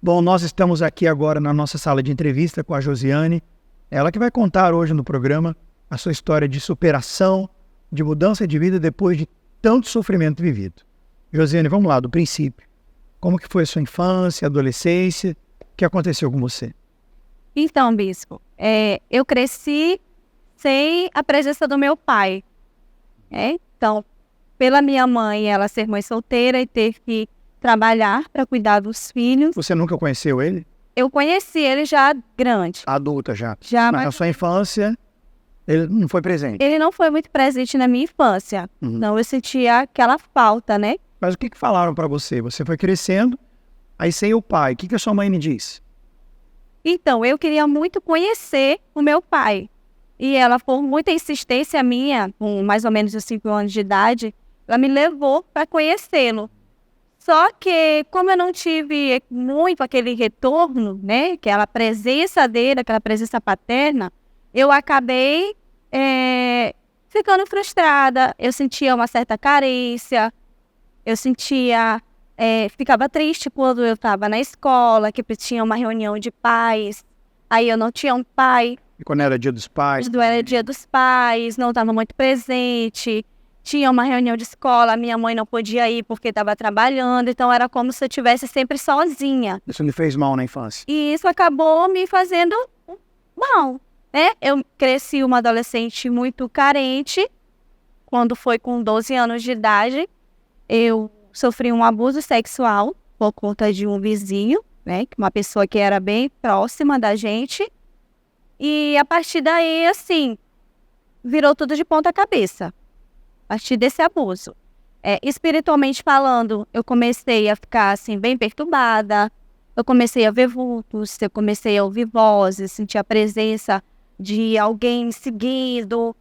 Bom, nós estamos aqui agora na nossa sala de entrevista com a Josiane, ela que vai contar hoje no programa a sua história de superação, de mudança de vida depois de tanto sofrimento vivido. Josiane, vamos lá, do princípio. Como que foi a sua infância, adolescência? O que aconteceu com você? Então, bispo, eu cresci sem a presença do meu pai. Então, pela minha mãe, ela ser mãe solteira e ter que trabalhar para cuidar dos filhos. Você nunca conheceu ele? Eu conheci ele já grande. Adulta já? Mas na sua infância, ele não foi presente? Ele não foi muito presente na minha infância. Então, eu sentia aquela falta, né? Mas o que falaram para você? Você foi crescendo, aí sem o pai. O que a sua mãe me disse? Então, eu queria muito conhecer o meu pai. E ela, por muita insistência minha, com mais ou menos os 5 anos de idade, ela me levou para conhecê-lo. Só que, como eu não tive muito aquele retorno, né, aquela presença dele, aquela presença paterna, eu acabei ficando frustrada. Eu sentia uma certa carência, eu ficava triste quando eu estava na escola, que tinha uma reunião de pais, aí eu não tinha um pai. E quando era dia dos pais? Quando era dia dos pais, não estava muito presente. Tinha uma reunião de escola, minha mãe não podia ir porque estava trabalhando, então era como se eu estivesse sempre sozinha. Isso me fez mal na infância? E isso acabou me fazendo mal, né? Eu cresci uma adolescente muito carente. Quando foi com 12 anos de idade, eu sofri um abuso sexual por conta de um vizinho, né? Uma pessoa que era bem próxima da gente. E a partir daí, assim, virou tudo de ponta cabeça. A partir desse abuso. Espiritualmente falando, eu comecei a ficar, assim, bem perturbada. Eu comecei a ver vultos, eu comecei a ouvir vozes, sentir a presença de alguém seguindo.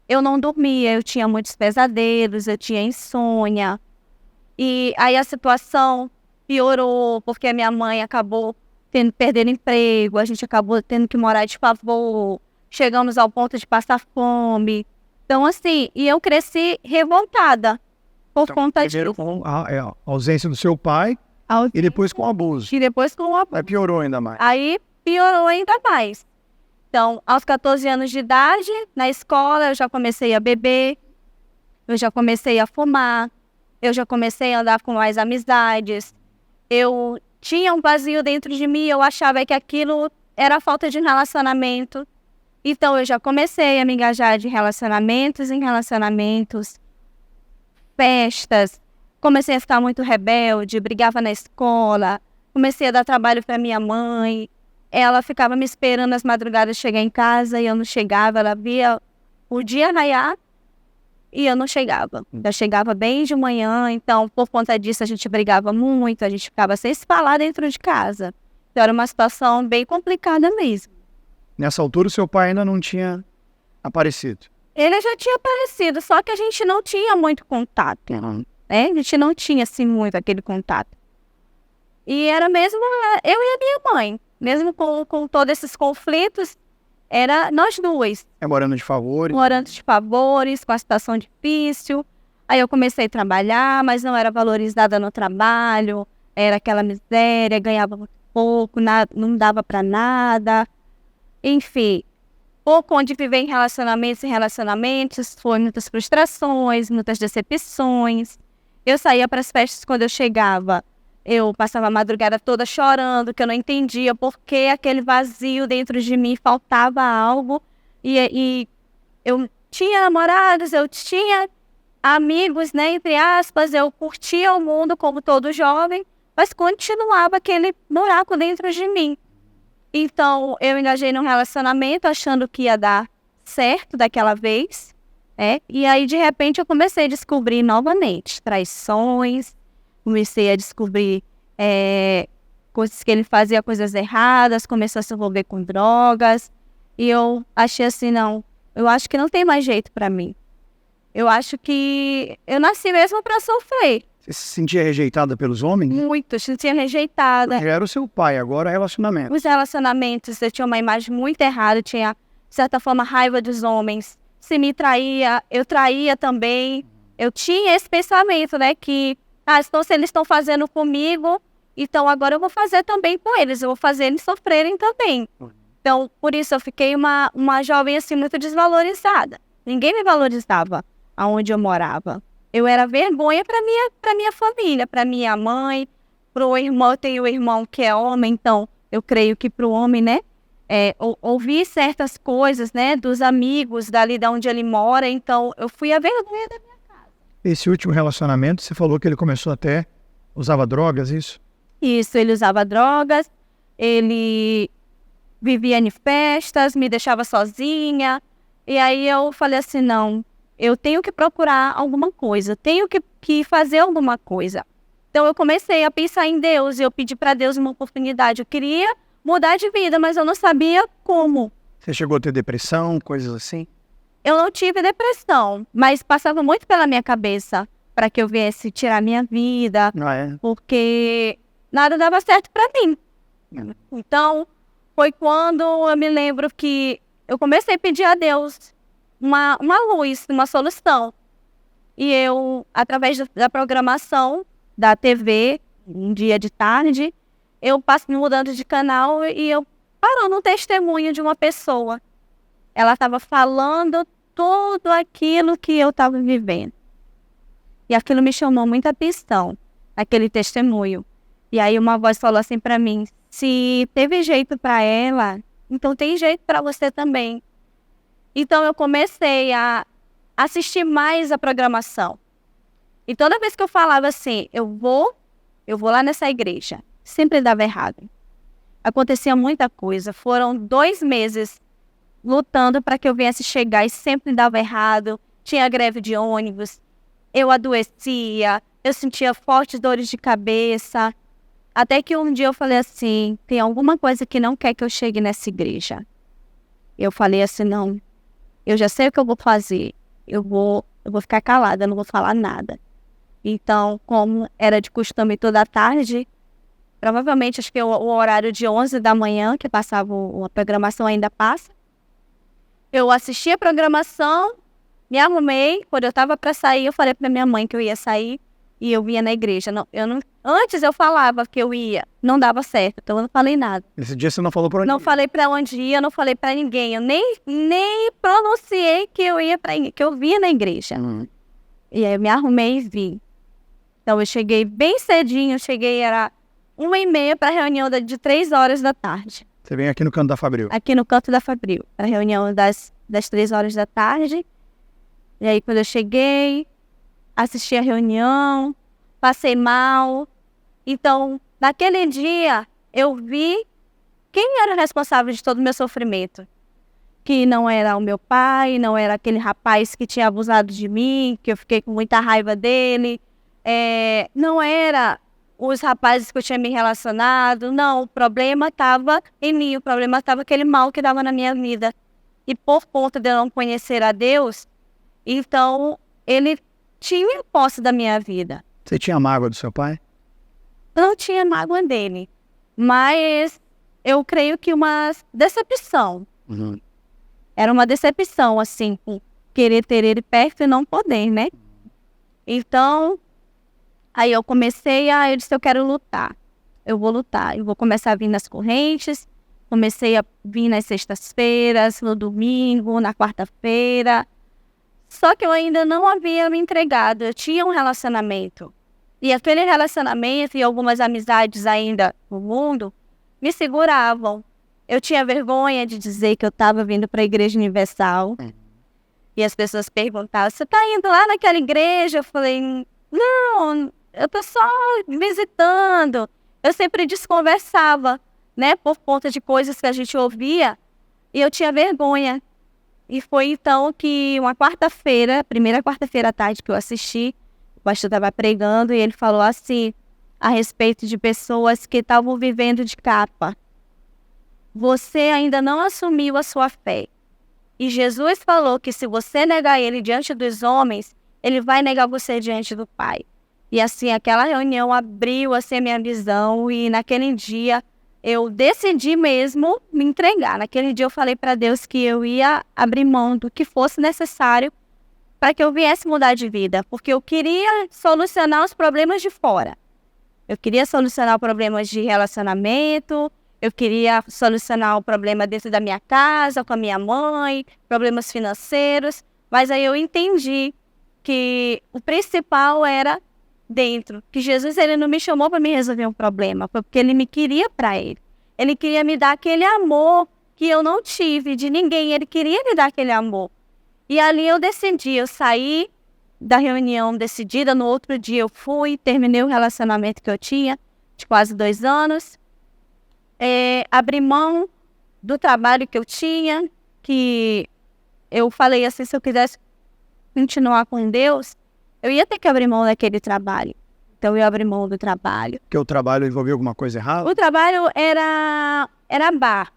Eu não dormia, eu tinha muitos pesadelos, eu tinha insônia. E aí a situação piorou, porque a minha mãe acabou perdendo emprego, a gente acabou tendo que morar de favor, chegamos ao ponto de passar fome. Então, assim, e eu cresci revoltada por conta disso. Primeiro com a ausência do seu pai e depois com o abuso. E depois com o abuso. Aí piorou ainda mais. Aí piorou ainda mais. Então, aos 14 anos de idade, na escola, eu já comecei a beber, eu já comecei a fumar, eu já comecei a andar com mais amizades. Eu tinha um vazio dentro de mim, eu achava que aquilo era falta de relacionamento. Então, eu já comecei a me engajar de relacionamentos em relacionamentos, festas. Comecei a ficar muito rebelde, brigava na escola, comecei a dar trabalho para minha mãe. Ela ficava me esperando as madrugadas chegar em casa e eu não chegava. Ela via o dia raiar e eu não chegava. Eu chegava bem de manhã, então, por conta disso, a gente brigava muito, a gente ficava sem se falar dentro de casa. Então, era uma situação bem complicada mesmo. Nessa altura, o seu pai ainda não tinha aparecido? Ele já tinha aparecido, só que a gente não tinha muito contato. Né? A gente não tinha, assim, muito aquele contato. E era mesmo eu e a minha mãe. Mesmo com todos esses conflitos, era nós duas. Morando de favores. Morando de favores, com a situação difícil. Aí eu comecei a trabalhar, mas não era valorizada no trabalho. Era aquela miséria, ganhava muito pouco, não dava para nada. Enfim, pouco onde viver em relacionamentos, foi muitas frustrações, muitas decepções. Eu saía para as festas quando eu chegava. Eu passava a madrugada toda chorando, que eu não entendia por que aquele vazio dentro de mim, faltava algo. E eu tinha namorados, eu tinha amigos, né, entre aspas, eu curtia o mundo como todo jovem, mas continuava aquele buraco dentro de mim. Então, eu engajei num relacionamento achando que ia dar certo daquela vez, e aí, de repente, eu comecei a descobrir novamente traições, comecei a descobrir coisas que ele fazia, coisas erradas, começou a se envolver com drogas, e eu achei assim, não, eu acho que não tem mais jeito pra mim. Eu acho que eu nasci mesmo pra sofrer. Você se sentia rejeitada pelos homens? Muito, eu se sentia rejeitada. Porque era o seu pai, agora é relacionamento. Os relacionamentos, eu tinha uma imagem muito errada, eu tinha, de certa forma, raiva dos homens. Se me traía, eu traía também. Eu tinha esse pensamento, né, que, então se eles estão fazendo comigo, Então agora eu vou fazer também com eles, eu vou fazer eles sofrerem também. Então, por isso eu fiquei uma jovem assim muito desvalorizada. Ninguém me valorizava aonde eu morava. Eu era vergonha para minha família, para minha mãe, para o irmão. Eu tenho um irmão que é homem, então eu creio que para o homem, né, ouvir certas coisas, né, dos amigos dali de onde ele mora. Então eu fui a vergonha da minha casa. Esse último relacionamento, você falou que ele começou até, usava drogas, isso? Isso, ele usava drogas, ele vivia em festas, me deixava sozinha. E aí eu falei assim, não, eu tenho que procurar alguma coisa, tenho que fazer alguma coisa. Então eu comecei a pensar em Deus, e eu pedi para Deus uma oportunidade. Eu queria mudar de vida, mas eu não sabia como. Você chegou a ter depressão, coisas assim? Eu não tive depressão, mas passava muito pela minha cabeça para que eu viesse tirar minha vida, porque nada dava certo para mim. Então, foi quando eu me lembro que eu comecei a pedir a Deus uma luz, uma solução. E eu, através da programação da TV, um dia de tarde, eu passei mudando de canal e eu parou no testemunho de uma pessoa. Ela estava falando tudo aquilo que eu estava vivendo. E aquilo me chamou muita atenção, aquele testemunho. E aí uma voz falou assim para mim, se teve jeito para ela, então tem jeito para você também. Então eu comecei a assistir mais a programação. E toda vez que eu falava assim, eu vou lá nessa igreja, sempre dava errado. Acontecia muita coisa. Foram 2 meses lutando para que eu viesse chegar e sempre dava errado. Tinha greve de ônibus, eu adoecia, eu sentia fortes dores de cabeça. Até que um dia eu falei assim, tem alguma coisa que não quer que eu chegue nessa igreja. Eu falei assim, não, eu já sei o que eu vou fazer. Eu vou ficar calada, eu não vou falar nada. Então, como era de costume toda a tarde, provavelmente acho que o horário de 11 da manhã, que passava a programação ainda passa. Eu assisti a programação, me arrumei. Quando eu estava para sair, eu falei para minha mãe que eu ia sair e eu ia na igreja. Antes eu falava que eu ia, não dava certo, então eu não falei nada. Esse dia você não falou para onde Não falei para onde ia, não falei para ninguém. Eu nem pronunciei que eu vinha na igreja. E aí eu me arrumei e vim. Então eu cheguei bem cedinho, era 1h30 para a reunião de 3 horas da tarde. Você vem aqui no Canto da Fabril? Aqui no Canto da Fabril, para a reunião das 3 horas da tarde. E aí quando eu cheguei, assisti a reunião, passei mal. Então, naquele dia, eu vi quem era o responsável de todo o meu sofrimento. Que não era o meu pai, não era aquele rapaz que tinha abusado de mim, que eu fiquei com muita raiva dele. Não era os rapazes que eu tinha me relacionado. Não, o problema estava em mim, o problema estava aquele mal que dava na minha vida. E por conta de eu não conhecer a Deus, então ele tinha posse da minha vida. Você tinha mágoa do seu pai? Não tinha mágoa dele, mas eu creio que uma decepção. Era uma decepção, assim, por querer ter ele perto e não poder, né? Então, aí eu disse, eu quero lutar. Eu vou lutar, eu vou começar a vir nas correntes. Comecei a vir nas sextas-feiras, no domingo, na quarta-feira. Só que eu ainda não havia me entregado, eu tinha um relacionamento. E aquele relacionamento e algumas amizades ainda no mundo me seguravam. Eu tinha vergonha de dizer que eu estava vindo para a Igreja Universal. E as pessoas perguntavam, você está indo lá naquela igreja? Eu falei, não, eu estou só visitando. Eu sempre desconversava, né, por conta de coisas que a gente ouvia. E eu tinha vergonha. E foi então que uma quarta-feira, primeira quarta-feira à tarde que eu assisti, o pastor estava pregando e ele falou assim, a respeito de pessoas que estavam vivendo de capa. Você ainda não assumiu a sua fé. E Jesus falou que se você negar ele diante dos homens, ele vai negar você diante do Pai. E assim, aquela reunião abriu assim, a minha visão e naquele dia eu decidi mesmo me entregar. Naquele dia eu falei para Deus que eu ia abrir mão do que fosse necessário para que eu viesse mudar de vida. Porque eu queria solucionar os problemas de fora. Eu queria solucionar problemas de relacionamento, eu queria solucionar o problema dentro da minha casa, com a minha mãe, problemas financeiros. Mas aí eu entendi que o principal era dentro. Que Jesus, ele não me chamou para me resolver um problema, foi porque ele me queria para ele. Ele queria me dar aquele amor que eu não tive de ninguém. Ele queria me dar aquele amor. E ali eu decidi, eu saí da reunião decidida, no outro dia eu fui, terminei o relacionamento que eu tinha, de quase 2 anos. Abri mão do trabalho que eu tinha, que eu falei assim, se eu quisesse continuar com Deus, eu ia ter que abrir mão daquele trabalho. Então eu abri mão do trabalho. Porque o trabalho envolveu alguma coisa errada? O trabalho era bar.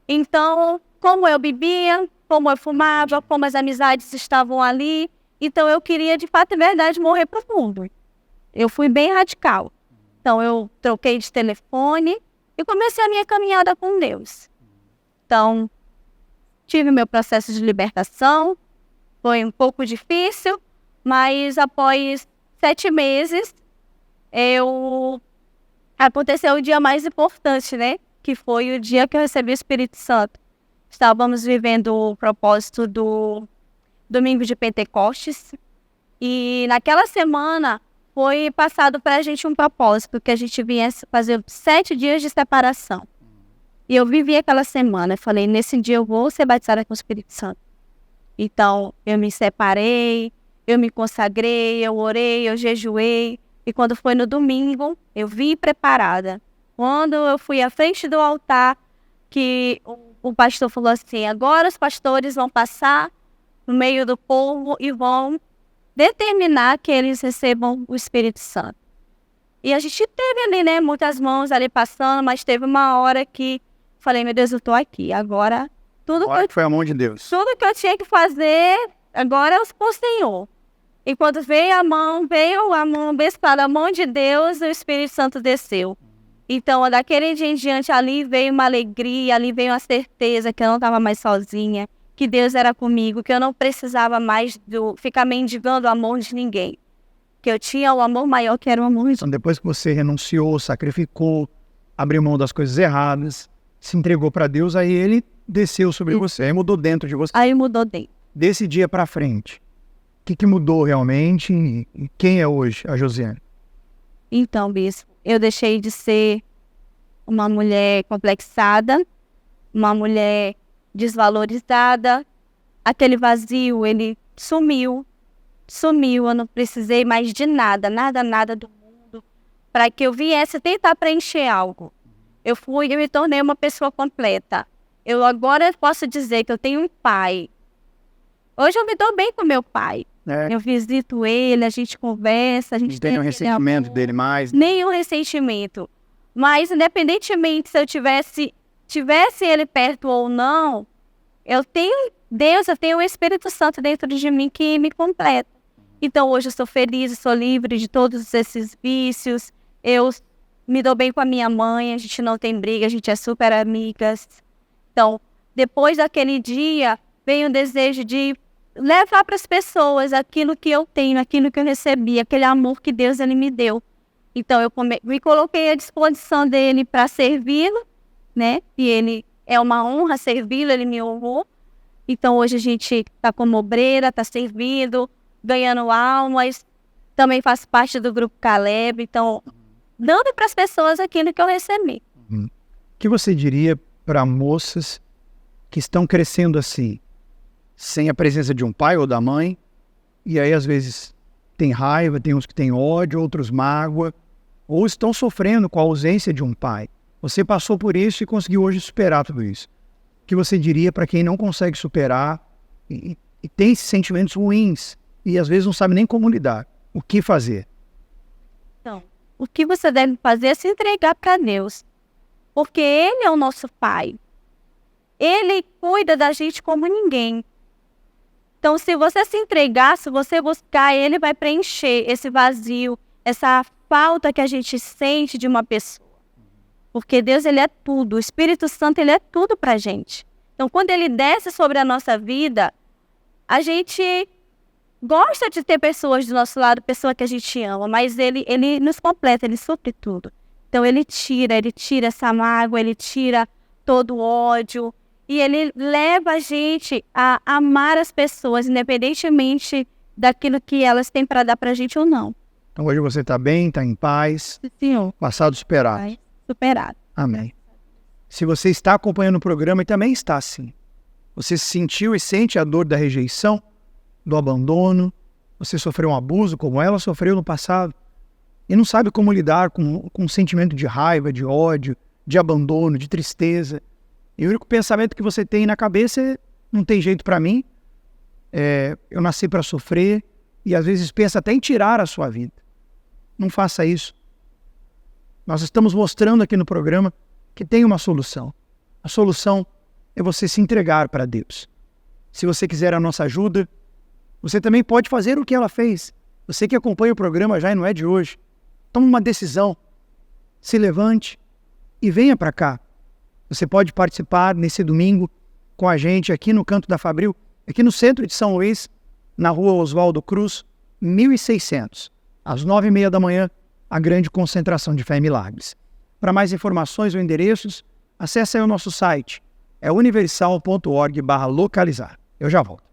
Então, como eu bebia, como eu fumava, como as amizades estavam ali, então eu queria, de fato e verdade, morrer pro mundo. Eu fui bem radical. Então eu troquei de telefone e comecei a minha caminhada com Deus. Então, tive meu processo de libertação, foi um pouco difícil, mas após 7 meses, aconteceu o dia mais importante, né? Que foi o dia que eu recebi o Espírito Santo. Estávamos vivendo o propósito do Domingo de Pentecostes, e naquela semana foi passado para a gente um propósito, que a gente viesse fazer 7 dias de separação. E eu vivi aquela semana, eu falei, nesse dia eu vou ser batizada com o Espírito Santo. Então, eu me separei, eu me consagrei, eu orei, eu jejuei, e quando foi no domingo, eu vim preparada. Quando eu fui à frente do altar, que o pastor falou assim, agora os pastores vão passar no meio do povo e vão determinar que eles recebam o Espírito Santo. E a gente teve ali, né, muitas mãos ali passando, mas teve uma hora que falei, meu Deus, eu tô aqui, agora Foi a mão de Deus. Tudo que eu tinha que fazer, agora eu pro Senhor. E quando veio a mão abençoada, a mão de Deus, o Espírito Santo desceu. Então, daquele dia em diante, ali veio uma alegria, ali veio uma certeza que eu não estava mais sozinha, que Deus era comigo, que eu não precisava mais ficar mendigando o amor de ninguém. Que eu tinha o amor maior, que era o amor de Deus. Então, depois que você renunciou, sacrificou, abriu mão das coisas erradas, se entregou para Deus, aí ele desceu sobre você, aí mudou dentro de você. Aí mudou dentro. Desse dia para frente, o que mudou realmente e quem é hoje a Josiane? Então, bispo, eu deixei de ser uma mulher complexada, uma mulher desvalorizada. Aquele vazio, ele sumiu, eu não precisei mais de nada do mundo, para que eu viesse tentar preencher algo. Eu me tornei uma pessoa completa. Eu agora posso dizer que eu tenho um pai. Hoje eu me dou bem com meu pai. Eu visito ele, a gente conversa, a gente não tem nenhum ressentimento dele mais? Nenhum ressentimento. Mas independentemente se eu tivesse ele perto ou não, eu tenho Deus, eu tenho o Espírito Santo dentro de mim que me completa. Então hoje eu sou feliz, eu sou livre de todos esses vícios. Eu me dou bem com a minha mãe, a gente não tem briga, a gente é super amigas. Então, depois daquele dia, veio o desejo de levar para as pessoas aquilo que eu tenho, aquilo que eu recebi, aquele amor que Deus ele me deu. Então, eu me coloquei à disposição dele para servi-lo, né? E ele é uma honra servi-lo, ele me honrou. Então, hoje a gente está como obreira, está servindo, ganhando almas. Também faço parte do Grupo Caleb. Então, dando para as pessoas aquilo que eu recebi. O que você diria para moças que estão crescendo assim, sem a presença de um pai ou da mãe, e aí às vezes tem raiva, tem uns que têm ódio, outros mágoa, ou estão sofrendo com a ausência de um pai. Você passou por isso e conseguiu hoje superar tudo isso. O que você diria para quem não consegue superar e tem esses sentimentos ruins e às vezes não sabe nem como lidar? O que fazer? Então, o que você deve fazer é se entregar para Deus. Porque Ele é o nosso Pai. Ele cuida da gente como ninguém. Então, se você se entregar, se você buscar, Ele vai preencher esse vazio, essa falta que a gente sente de uma pessoa. Porque Deus, ele é tudo. O Espírito Santo, ele é tudo pra gente. Então, quando ele desce sobre a nossa vida, a gente gosta de ter pessoas do nosso lado, pessoa que a gente ama, mas ele nos completa, ele supre tudo. Então ele tira essa mágoa, ele tira todo o ódio e ele leva a gente a amar as pessoas, independentemente daquilo que elas têm para dar pra gente ou não. Então hoje você está bem, está em paz, Senhor, passado superado. vai superado. Amém. Se você está acompanhando o programa e também está assim, você sentiu e sente a dor da rejeição, do abandono, você sofreu um abuso como ela sofreu no passado e não sabe como lidar com um sentimento de raiva, de ódio, de abandono, de tristeza. E o único pensamento que você tem na cabeça é: não tem jeito para mim, eu nasci para sofrer, e às vezes pensa até em tirar a sua vida. Não faça isso. Nós estamos mostrando aqui no programa que tem uma solução. A solução é você se entregar para Deus. Se você quiser a nossa ajuda, você também pode fazer o que ela fez. Você que acompanha o programa já e não é de hoje, tome uma decisão, se levante e venha para cá. Você pode participar nesse domingo com a gente aqui no Canto da Fabril, aqui no centro de São Luís, na rua Oswaldo Cruz, 1600, às 9h30 da manhã, a grande concentração de Fé e Milagres. Para mais informações ou endereços, acesse aí o nosso site, é universal.org/localizar. Eu já volto.